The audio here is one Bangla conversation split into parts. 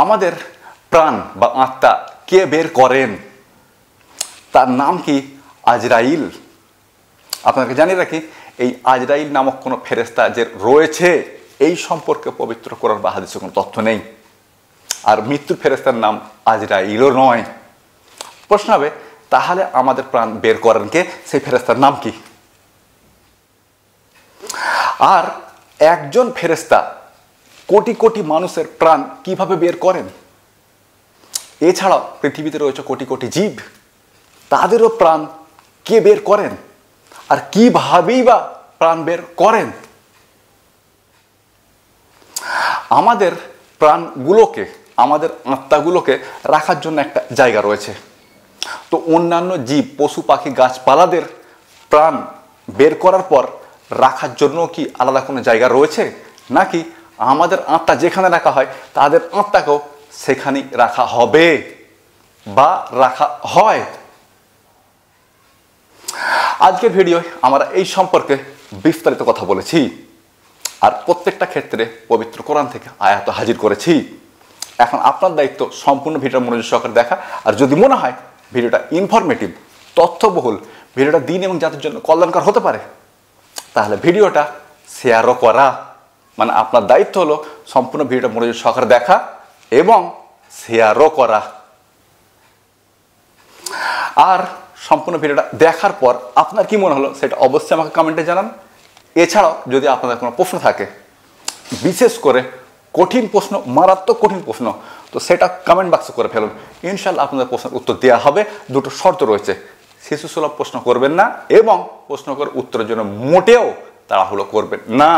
আমাদের প্রাণ বা আত্মা কে বের করেন? তার নাম কি আজরাইল। আপনাকে জানিয়ে রাখি, এই আজরাইল নামক কোনো ফেরেশতা যে রয়েছে এই সম্পর্কে পবিত্র কোরআন বা হাদিসে কোনো তথ্য নেই। আর মৃত্যুর ফেরেশতার নাম আজরাইলও নয়। প্রশ্ন হবে, তাহলে আমাদের প্রাণ বের করেন কে? সেই ফেরেশতার নাম কি? আর একজন ফেরেশতা কোটি কোটি মানুষের প্রাণ কিভাবে বের করেন? এছাড়াও পৃথিবীতে রয়েছে কোটি কোটি জীব, তাদেরও প্রাণ কে বের করেন? আর কিভাবেই বা প্রাণ বের করেন? আমাদের প্রাণগুলোকে, আমাদের আত্মাগুলোকে রাখার জন্য একটা জায়গা রয়েছে। তো অন্যান্য জীব, পশু পাখি, গাছপালাদের প্রাণ বের করার পর রাখার জন্য কি আলাদা কোনো জায়গা রয়েছে, নাকি আমাদের আত্মা যেখানে রাখা হয় তাদের আত্মাকেও সেখানেই রাখা হবে বা রাখা হয়? আজকের ভিডিওয় আমরা এই সম্পর্কে বিস্তারিত কথা বলেছি, আর প্রত্যেকটা ক্ষেত্রে পবিত্র কোরআন থেকে আয়াত হাজির করেছি। এখন আপনার দায়িত্ব সম্পূর্ণ ভিডিওটা মনোযোগ সহকারে দেখা, আর যদি মনে হয় ভিডিওটা ইনফরমেটিভ, তথ্যবহুল, ভিডিওটা দিন এবং জাতির জন্য কল্যাণকর হতে পারে, তাহলে ভিডিওটা শেয়ারও করা। মানে আপনার দায়িত্ব হলো সম্পূর্ণ ভিডিওটা মনোযোগ সহকারে দেখা এবং শেয়ারও করা। আর সম্পূর্ণ ভিডিওটা দেখার পর আপনার কি মনে হলো সেটা অবশ্যই আমাকে কমেন্টে জানান। এছাড়াও যদি আপনাদের কোনো প্রশ্ন থাকে, বিশেষ করে কঠিন প্রশ্ন, মারাত্মক কঠিন প্রশ্ন, তো সেটা কমেন্ট বক্সে করে ফেলুন। ইনশাল্লাহ আপনাদের প্রশ্নের উত্তর দেওয়া হবে। দুটো শর্ত রয়েছে, শিশুসুলভ প্রশ্ন করবেন না এবং প্রশ্ন করে উত্তরের জন্য মোটেও তাড়াহুড়ো করবেন না।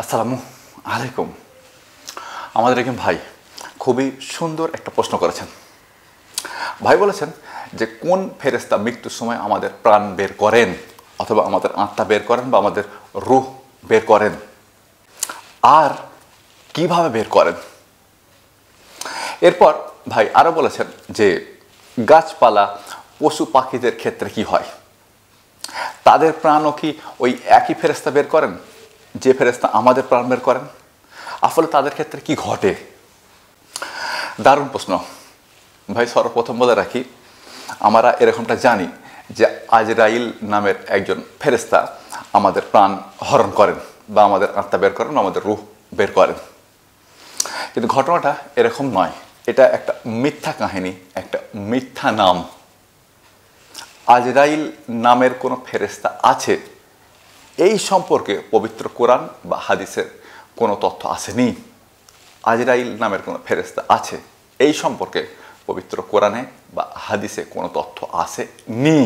আসসালামু আলাইকুম। আমাদের একজন ভাই খুবই সুন্দর একটা প্রশ্ন করেছেন। ভাই বলেছেন যে কোন ফেরেশতা মৃত্যুর সময় আমাদের প্রাণ বের করেন, অথবা আমাদের আত্মা বের করেন বা আমাদের রূহ বের করেন, আর কিভাবে বের করেন। এরপর ভাই আরও বলেছেন যে গাছপালা, পশু পাখিদের ক্ষেত্রে কি হয়, তাদের প্রাণও কি ওই একই ফেরেশতা বের করেন যে ফেরেশতা আমাদের প্রাণ বের করেন? আসলে তাদের ক্ষেত্রে কি ঘটে? দারুণ প্রশ্ন ভাই। সর্বপ্রথম বলে রাখি, আমরা এরকমটা জানি যে আজরাইল নামের একজন ফেরেশতা আমাদের প্রাণ হরণ করেন বা আমাদের আত্মা বের করেন, আমাদের রূহ বের করেন। কিন্তু ঘটনাটা এরকম নয়। এটা একটা মিথ্যা কাহিনী, একটা মিথ্যা নাম। আজরাইল নামের কোনো ফেরেশতা আছে এই সম্পর্কে পবিত্র কোরআন বা হাদিসের কোনো তথ্য আসেনি। আজরাইল নামের কোনো ফেরেশতা আছে এই সম্পর্কে পবিত্র কোরআনে বা হাদিসে কোনো তথ্য আসেনি।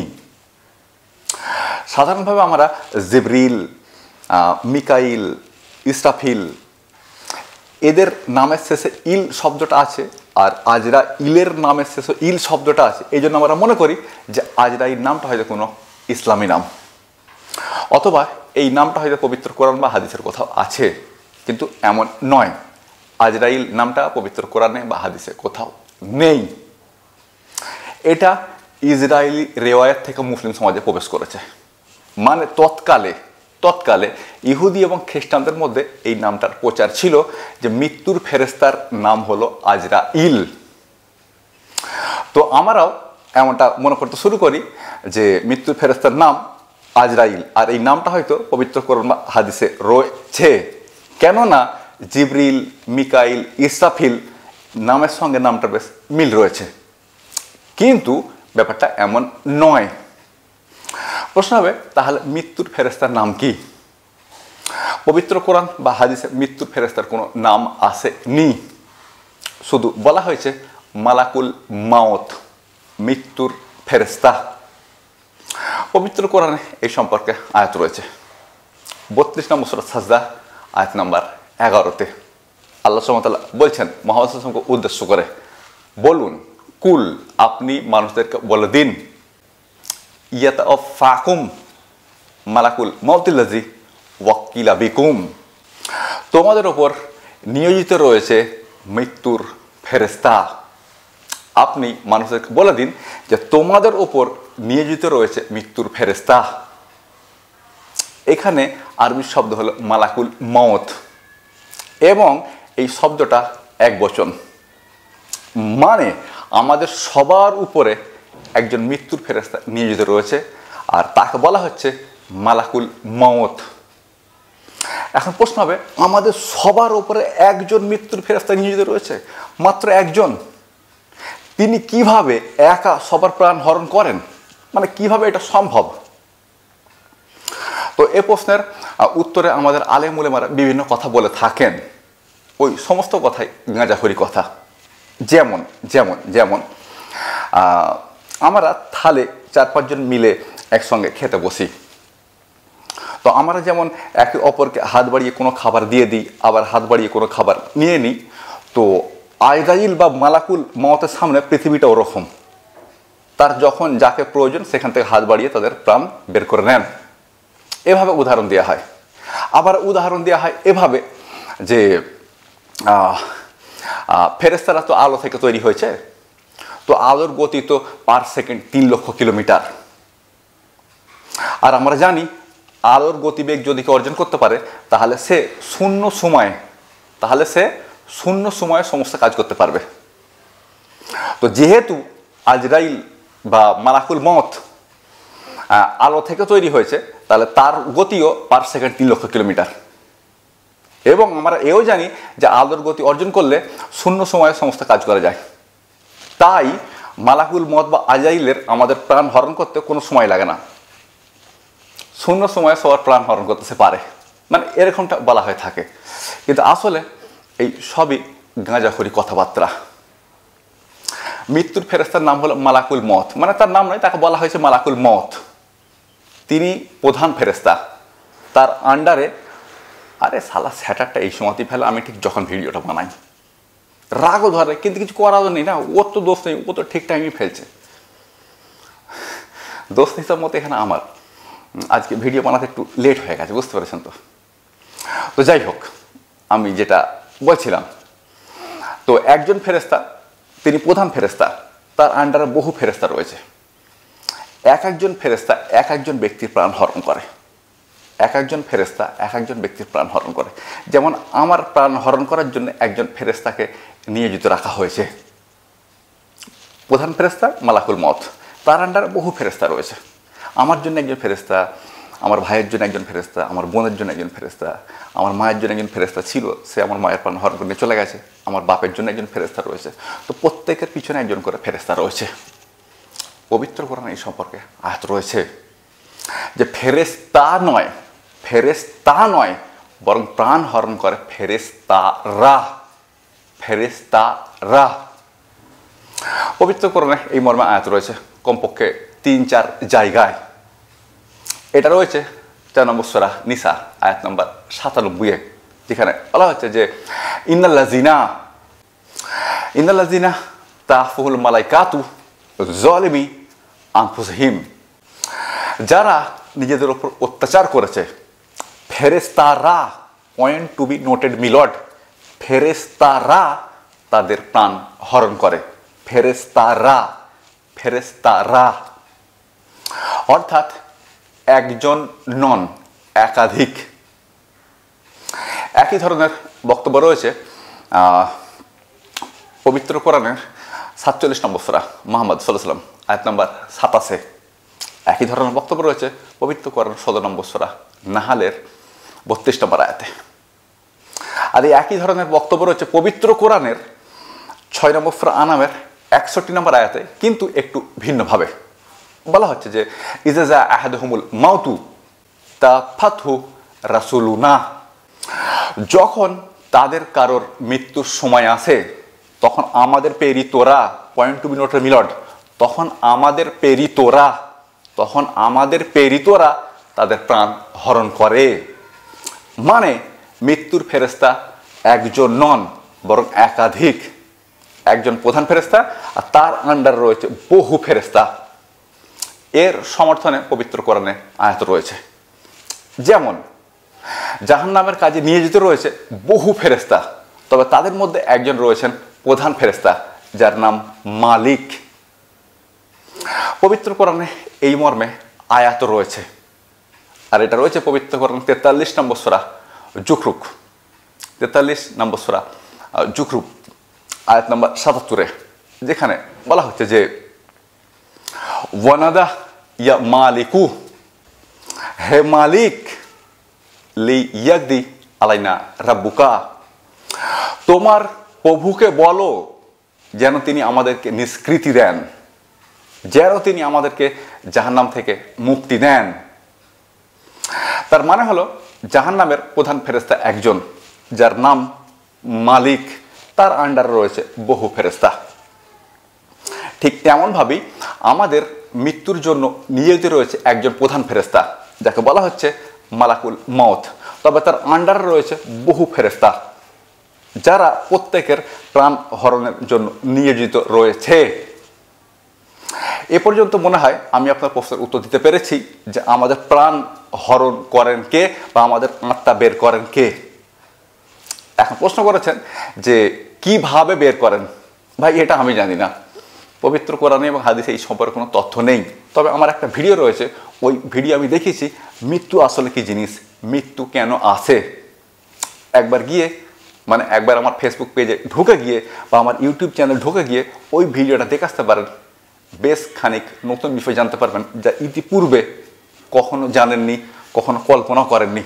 সাধারণভাবে আমরা জিবরিল, মিকাইল, ইসরাফিল এদের নামের শেষে ইল শব্দটা আছে, আর আজরাইলের নামের শেষে ইল শব্দটা আছে। এই জন্য আমরা মনে করি যে আজরাইল নামটা হয়তো কোনো ইসলামী নাম, অথবা এই নামটা হয়তো পবিত্র কোরআন বা হাদিসের কোথাও আছে, কিন্তু এমন নয়। আজরাইল নামটা পবিত্র কোরআনে বা হাদিসে কোথাও নেই। এটা ইসরায়েলি রেওয়ায়াত থেকে মুসলিম সমাজে প্রবেশ করেছে। মানে তৎকালে ইহুদি এবং খ্রিস্টানদের মধ্যে এই নামটার প্রচার ছিল যে মৃত্যুর ফেরেশতার নাম হলো আজরাইল। তো আমরাও এমনটা মনে করতে শুরু করি যে মৃত্যুর ফেরেশতার নাম আজরাইল, আর এই নামটা হয়তো পবিত্র কোরআন বা হাদিসে রয়েছে। কেননা জিবরিল, মিকাইল, ইসরাফিল নামের সঙ্গে নামটা বেশ মিল রয়েছে, কিন্তু ব্যাপারটা এমন নয়। প্রশ্ন হবে, তাহলে মৃত্যুর ফেরেশতার নাম কি? পবিত্র কোরআন বা হাদিসে মৃত্যুর ফেরেশতার কোনো নাম আসেনি। শুধু বলা হয়েছে মালাকুল মাউত, মৃত্যুর ফেরেশতা। পবিত্র কোরআনে এই সম্পর্কে আয়াত রয়েছে। 32 নম্বর সূরা সাজদা আয়াত নাম্বার 11-তে আল্লাহ সুবহানাহু ওয়া তাআলা বলছেন মুহাম্মদ সাল্লাল্লাহু আলাইহি ওয়াসাল্লামকে উদ্দেশ্য করে, বলুন, কুল, আপনি মানুষদেরকে বলে দিন, ইয়াতাওয়াফাকুম মালাকুল মাউতিল্লাযী ওয়াক্কিলা বিকুম, তোমাদের ওপর নিয়োজিত রয়েছে মৃত্যুর ফেরেশতা। আপনি মানুষদেরকে বলে দিন যে তোমাদের ওপর নিয়োজিত রয়েছে মৃত্যুর ফেরেশতা। এখানে আরবি শব্দ হলো মালাকুল মউত এবং এই শব্দটা একবচন, মানে আমাদের সবার উপরে একজন মৃত্যুর ফেরেশতা নিয়োজিত রয়েছে আর তাকে বলা হচ্ছে মালাকুল মউত। এখন প্রশ্ন হবে, আমাদের সবার উপরে একজন মৃত্যুর ফেরেশতা নিয়োজিত রয়েছে, মাত্র একজন, তিনি কিভাবে একা সবার প্রাণ হরণ করেন, মানে কিভাবে এটা সম্ভব? তো এ প্রশ্নের উত্তরে আমাদের আলেম উলেমারা বিভিন্ন কথা বলে থাকেন। ওই সমস্ত কথাই গাঁজাখড়ি কথা। যেমন যেমন যেমন আমরা থালে 4-5 জন মিলে একসঙ্গে খেতে বসি। তো আমরা যেমন একে অপরকে হাত বাড়িয়ে কোনো খাবার দিয়ে দিই, আবার হাত বাড়িয়ে কোনো খাবার নিয়ে নিই। তো আজরাইল বা মালাকুল মউতের সামনে পৃথিবীটা ওরকম, তার যখন যাকে প্রয়োজন সেখান থেকে হাত বাড়িয়ে তাদের প্রাণ বের করে নেন। এভাবে উদাহরণ দেওয়া হয়। আবার উদাহরণ দেওয়া হয় এভাবে যে ফেরেশতারা তো আলো থেকে তৈরি হয়েছে, তো আলোর গতি তো পার সেকেন্ড 3 লক্ষ কিলোমিটার। আর আমরা জানি আলোর গতিবেগ যদি কেউ অর্জন করতে পারে তাহলে সে শূন্য সময়ে সমস্ত কাজ করতে পারবে। তো যেহেতু আজরাইল বা মালাকুল মউত আলো থেকে তৈরি হয়েছে, তাহলে তার গতিও পার সেকেন্ড 3 লক্ষ কিলোমিটার। এবং আমরা এও জানি যে আলোর গতি অর্জন করলে শূন্য সময়ে সমস্ত কাজ করা যায়। তাই মালাকুল মউত বা আজরাইলের আমাদের প্রাণ হরণ করতে কোনো সময় লাগে না, শূন্য সময়ে সবার প্রাণ হরণ করতে সে পারে, মানে এরকমটা বলা হয়ে থাকে। কিন্তু আসলে এই সবই গাঁজাখড়ি কথাবার্তা। মৃত্যুর ফেরেশতার নাম হলো মালাকুল মউত, মানে তার নাম নয়, তাকে বলা হয়েছে মালাকুল মউত। তিনি প্রধান ফেরেশতা, তার আন্ডারে, আরে শালা স্যাটারটা এই সময়তেই ফেলে আমি ঠিক যখন ভিডিওটা বানাই, রাগও ধরে, কিন্তু কিছু করাও নেই না, ওর তো দোষ নেই, ও তো ঠিক টাইমই ফেলছে। দোষ হিসাব মতো এখানে আমার আজকে ভিডিও বানাতে একটু লেট হয়ে গেছে, বুঝতে পেরেছেন তো। তো যাই হোক, আমি যেটা বলছিলাম, তো একজন ফেরেশতা তিনি প্রধান ফেরেশতা, তার আন্ডারে বহু ফেরেশতা রয়েছে। এক একজন ফেরেশতা এক একজন ব্যক্তির প্রাণ হরণ করে, এক একজন ফেরেশতা এক একজন ব্যক্তির প্রাণ হরণ করে। যেমন আমার প্রাণ হরণ করার জন্য একজন ফেরেশতাকে নিয়োজিত রাখা হয়েছে, প্রধান ফেরেশতা মালাকুল মউত, তার আন্ডারে বহু ফেরেশতা রয়েছে। আমার জন্য একজন ফেরেশতা, আমার ভাইয়ের জন্য একজন ফেরেশতা, আমার বোনের জন্য একজন ফেরেশতা, আমার মায়ের জন্য একজন ফেরেশতা ছিল, সে আমার মায়ের প্রাণ হরণ করে নিয়ে চলে গেছে। আমার বাপের জন্য একজন ফেরেশতা রয়েছে। তো প্রত্যেকের পিছনে একজন করে ফেরেশতা রয়েছে। পবিত্র কোরআনে এই সম্পর্কে আয়াত রয়েছে যে ফেরেশতা নয় বরং প্রাণ হরণ করে ফেরেশতারা। পবিত্র কোরআনে এই মর্মে আয়াত রয়েছে কমপক্ষে 3-4 জায়গায়। এটা রয়েছে 4 নম্বর সূরা নিসা আয়াত নম্বর 97-এ, যেখানে বলা হচ্ছে যে ইন্নাল্লাযিনা তাফুহুল মালাইকাতু যালিমি আনফুসিহিম, যারা নিজেদের উপর অত্যাচার করেছে, ফেরেশতারা, পয়েন্ট টু বি নোটেড মিলড, ফেরেশতারা তাদের প্রাণ হরণ করে। ফেরেশতারা অর্থাৎ একজন নন, একাধিক। একই ধরনের বক্তব্য রয়েছে পবিত্র কোরআনের 47 নম্বর সূরা মুহাম্মদ সাল্লাল্লাহু আলাইহি ওয়াসাল্লাম আয়াত নম্বর 27-এ। একই ধরনের বক্তব্য রয়েছে পবিত্র কোরআন 17 নম্বর সূরা নাহালের 32 নম্বর আয়াতে। আর এই একই ধরনের বক্তব্য রয়েছে পবিত্র কোরআনের 6 নম্বর সূরা আনামের 61 নম্বর আয়াতে, কিন্তু একটু ভিন্নভাবে বলা হচ্ছে যে ইজা আহাদুহুমুল মাউতু তাফাতহু রাসূলুনা, যখন তাদের কারোর মৃত্যুর সময় আসে তখন আমাদের প্রেরিতরা, পয়েন্ট টু বি নোটেড মিলড, তখন আমাদের প্রেরিতরা তাদের প্রাণ হরণ করে। মানে মৃত্যুর ফেরেশতা একজন নন বরং একাধিক, একজন প্রধান ফেরেশতা আর তার আন্ডারে রয়েছে বহু ফেরেশতা। এর সমর্থনে পবিত্র কোরআনে আয়াত রয়েছে। যেমন জাহান্নামের কাজে নিয়োজিত রয়েছে বহু ফেরেশতা, তবে তাদের মধ্যে একজন রয়েছেন প্রধান ফেরেশতা, যার নাম মালিক। পবিত্র কোরআনে এই মর্মে আয়াত রয়েছে, আর এটা রয়েছে পবিত্র কোরআন 43 নম্বর সূরা যুখরুফ, 43 নম্বর সূরা যুখরুফ আয়াত নম্বর 77-এ, যেখানে বলা হচ্ছে যে ওয়ানাদা ইয়া মালিকু, হে মালিক, লি ইয়াকদি আলাইনা রাব্বুকা, তোমার প্রভুকে বলো যেন তিনি আমাদেরকে নিষ্কৃতি দেন, যেন তিনি আমাদেরকে জাহান্নাম থেকে মুক্তি দেন। তার মানে হলো জাহান্নামের প্রধান ফেরেশতা একজন, যার নাম মালিক, তার আন্ডারে রয়েছে বহু ফেরেশতা। ঠিক তেমনভাবেই আমাদের মৃত্যুর জন্য নিয়োজিত রয়েছে একজন প্রধান ফেরেশতা, যাকে বলা হচ্ছে মালাকুল মউত। তবে তার আন্ডারে রয়েছে বহু ফেরেশতা, যারা প্রত্যেকের প্রাণ হরণের জন্য নিয়োজিত রয়েছে। এ পর্যন্ত মনে হয় আমি আপনার প্রশ্নের উত্তর দিতে পেরেছি যে আমাদের প্রাণ হরণ করেন কে বা আমাদের আত্মা বের করেন কে। এখন প্রশ্ন করেছেন যে কিভাবে বের করেন। ভাই, এটা আমি জানি না, পবিত্র কোরআনে এবং হাদিসে এই সম্পর্কে কোনো তথ্য নেই। তবে আমার একটা ভিডিও রয়েছে, ওই ভিডিও আমি দেখেছি মৃত্যু আসলে কি জিনিস, মৃত্যু কেন আসে। একবার আমার ফেসবুক পেজে ঢুকে গিয়ে বা আমার ইউটিউব চ্যানেল ঢুকে গিয়ে ওই ভিডিওটা দেখে আসতে পারেন। বেশ খানিক নতুন বিষয় জানতে পারবেন, যা ইতিপূর্বে কখনো জানেননি, কখনো কল্পনা করেননি।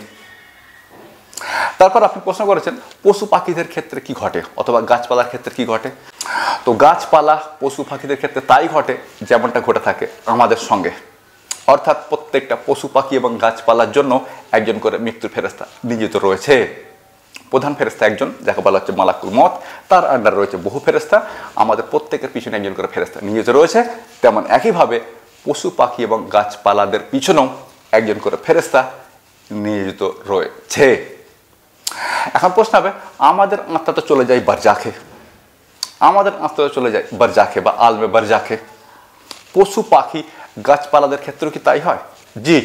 তারপর আপনি প্রশ্ন করেছেন পশু পাখিদের ক্ষেত্রে কি ঘটে, অথবা গাছপালার ক্ষেত্রে কি ঘটে। তো গাছপালা পশু পাখিদের ক্ষেত্রে তাই ঘটে যেমনটা ঘটে থাকে আমাদের সঙ্গে, অর্থাৎ প্রত্যেকটা পশু পাখি এবং গাছপালার জন্য একজন করে মৃত্যুর ফেরেশতা নিয়োজিত রয়েছে। প্রধান ফেরেশতা একজন, যাকে বলা হচ্ছে মালাকুল মউত, তার আন্ডারে রয়েছে বহু ফেরেশতা, আমাদের প্রত্যেকের পিছনে একজন করে ফেরেশতা নিয়োজিত রয়েছে। তেমন একইভাবে পশু পাখি এবং গাছপালাদের পিছনেও একজন করে ফেরেশতা নিয়োজিত রয়েছে। এখন প্রশ্ন হবে, আমাদের আত্মা তো চলে যায় বারজাখে, আমাদের আত্মা চলে যায় বারজাখে বা আলমে বারজাখে, পশু পাখি গাছপালাদের ক্ষেত্রেও কি তাই হয়? জি,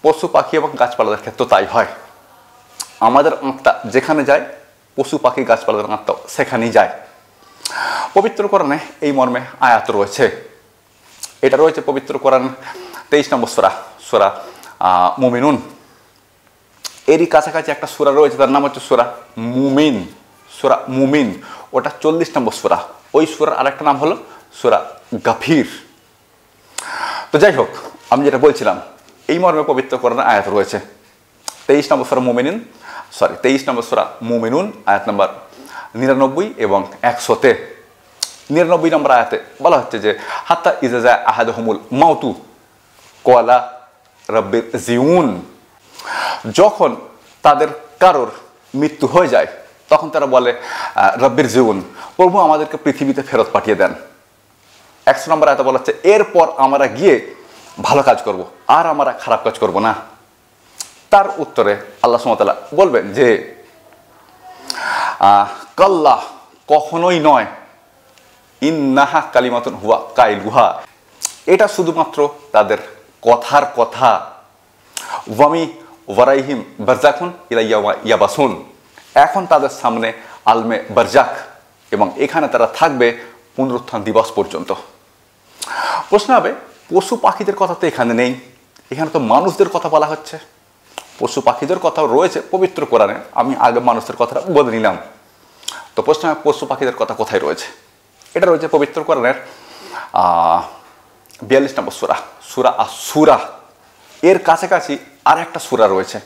পশু পাখি এবং গাছপালাদের ক্ষেত্রেও তাই হয়। আমাদের আত্মা যেখানে যায়, পশু পাখি গাছপালাদের আত্মা সেখানেই যায়। পবিত্র কোরআনে এই মর্মে আয়াত রয়েছে, এটা রয়েছে পবিত্র কোরআন 23 নম্বর সূরা মুমিনুন। এরই কাছাকাছি একটা সূরা রয়েছে, তার নাম হচ্ছে সূরা মুমিন, ওটা 40 নম্বর সূরা। ওই সূরার আরেকটা নাম হলো সূরা গাফির। তো যাই হোক, আমি যেটা বলছিলাম, এই মর্মে পবিত্র কোরআনে আয়াত রয়েছে 23 নম্বর সূরা মুমিনুন আয়াত নম্বর 99 এবং 100-তে। 99 নম্বর আয়াতে বলা হচ্ছে যে হাত্তা ইযা জা আহাদুহুমুল মাউতু ক্বালা রাব্বির জিউন, যখন তাদের কারোর মৃত্যু হয়ে যায় তখন তারা বলে রাব্বির জিউন, প্রভু আমাদেরকে পৃথিবীতে ফেরত পাঠিয়ে দেন। 100 নম্বর আয়াতে বলা হচ্ছে এরপর আমরা গিয়ে ভালো কাজ করব, আর আমরা খারাপ কাজ করব না। তার উত্তরে আল্লাহ সুবহানাহু ওয়া তাআলা বলবেন যে কাল্লা, কখনোই নয়, ইন্নাহা কালিমাতুন হুয়া কাইলুহা, এটা শুধুমাত্র তাদের কথার কথা। ওয়ামি ওয়ারাইহিম বারজাখুন ইলা ইয়াবাসুন, এখন তাদের সামনে আলমে বারজাখ, এবং এখানে তারা থাকবে পুনরুত্থান দিবস পর্যন্ত। প্রশ্ন হবে, পশু পাখিদের কথা তো এখানে নেই, এখানে তো মানুষদের কথা বলা হচ্ছে। পশু পাখিদের কথাও রয়েছে পবিত্র কোরআনে, আমি আগে মানুষদের কথাটা বলে নিলাম। তো প্রশ্ন হবে, পশু পাখিদের কথা কোথায় রয়েছে? এটা রয়েছে পবিত্র কোরআনের 42 নম্বর সূরা আস-সূরা। এর কাছাকাছি আর একটা সূরা রয়েছে,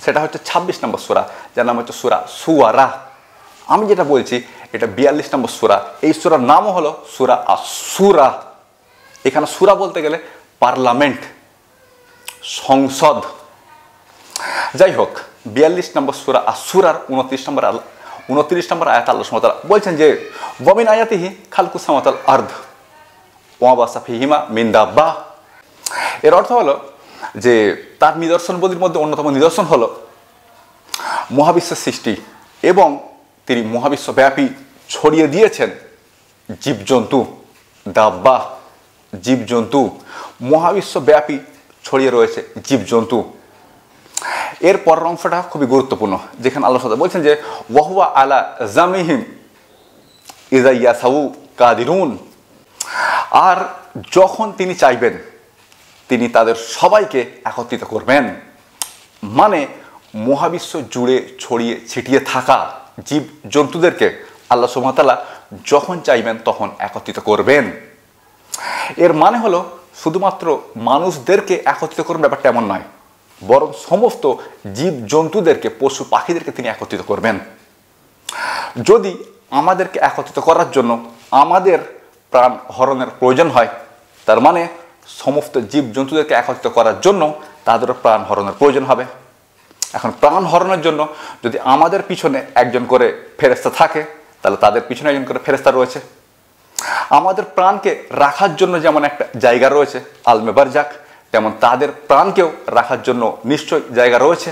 সেটা হচ্ছে 26 নম্বর সূরা, যার নাম হচ্ছে সূরা শুআরা। আমি যেটা বলছি এটা 42 নম্বর সূরা, এই সূরার নামও হলো সূরা আস-সূরা। এখানে সূরা বলতে গেলে পার্লামেন্ট, সংসদ। যাই হোক, 42 নম্বর সূরা আস-সূরার 29 নম্বর আয়াত আল্লাহ সুবহানাহু ওয়া তাআলা বলছেন যে ওয়ামিন আয়াতিহি খালকুস সামাওয়াতি ওয়াল আরদ ওয়া মা বাসা ফীহিমা মিন দাব্বাহ। এর অর্থ হলো যে তার নিদর্শনগুলির মধ্যে অন্যতম নিদর্শন হলো মহাবিশ্বের সৃষ্টি, এবং তিনি মহাবিশ্বব্যাপী ছড়িয়ে দিয়েছেন জীবজন্তু, দাব্বাহ জীবজন্তু, মহাবিশ্বব্যাপী ছড়িয়ে রয়েছে জীবজন্তু। এর পরের অংশটা খুবই গুরুত্বপূর্ণ, যেখানে আল্লাহ বলছেন যে ওয়াহুয়া আলা জামিহিম ইযা ইয়াসাউ কাদিরুন। আর যখন তিনি চাইবেন তিনি তাদের সবাইকে একত্রিত করবেন। মানে মহাবিশ্ব জুড়ে ছড়িয়ে ছিটিয়ে থাকা জীব জন্তুদেরকে আল্লাহ সুবহানাহু ওয়া তাআলা যখন চাইবেন তখন একত্রিত করবেন। এর মানে হলো শুধুমাত্র মানুষদেরকে একত্রিত করবেন ব্যাপারটা এমন নয়, বরং সমস্ত জীব জন্তুদেরকে, পশু পাখিদেরকে তিনি একত্রিত করবেন। যদি আমাদেরকে একত্রিত করার জন্য আমাদের প্রাণ হরণের প্রয়োজন হয়, তার মানে সমস্ত জীব জন্তুদেরকে একত্রিত করার জন্য তাদেরও প্রাণ হরণের প্রয়োজন হবে। এখন প্রাণ হরণের জন্য যদি আমাদের পিছনে একজন করে ফেরেশতা থাকে, তাহলে তাদের পিছনে একজন করে ফেরেশতা রয়েছে। আমাদের প্রাণকে রাখার জন্য যেমন একটা জায়গা রয়েছে আলমে বারজাক, তেমন তাদের প্রাণকেও রাখার জন্য নিশ্চয় জায়গা রয়েছে।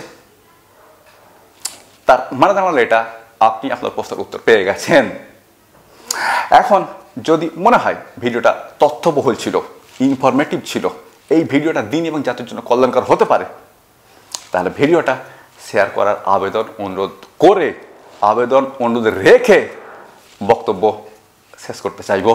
তার মানে দাঁড়ালো এটা, আপনি আপনার প্রশ্নের উত্তর পেয়ে গেছেন। এখন যদি মনে হয় ভিডিওটা তথ্যবহুল ছিল, ইনফরমেটিভ ছিল, এই ভিডিওটা দিন এবং জাতির জন্য কল্যাণকর হতে পারে, তাহলে ভিডিওটা শেয়ার করার আবেদন অনুরোধ রেখে বক্তব্য শেষ করতে চাইব।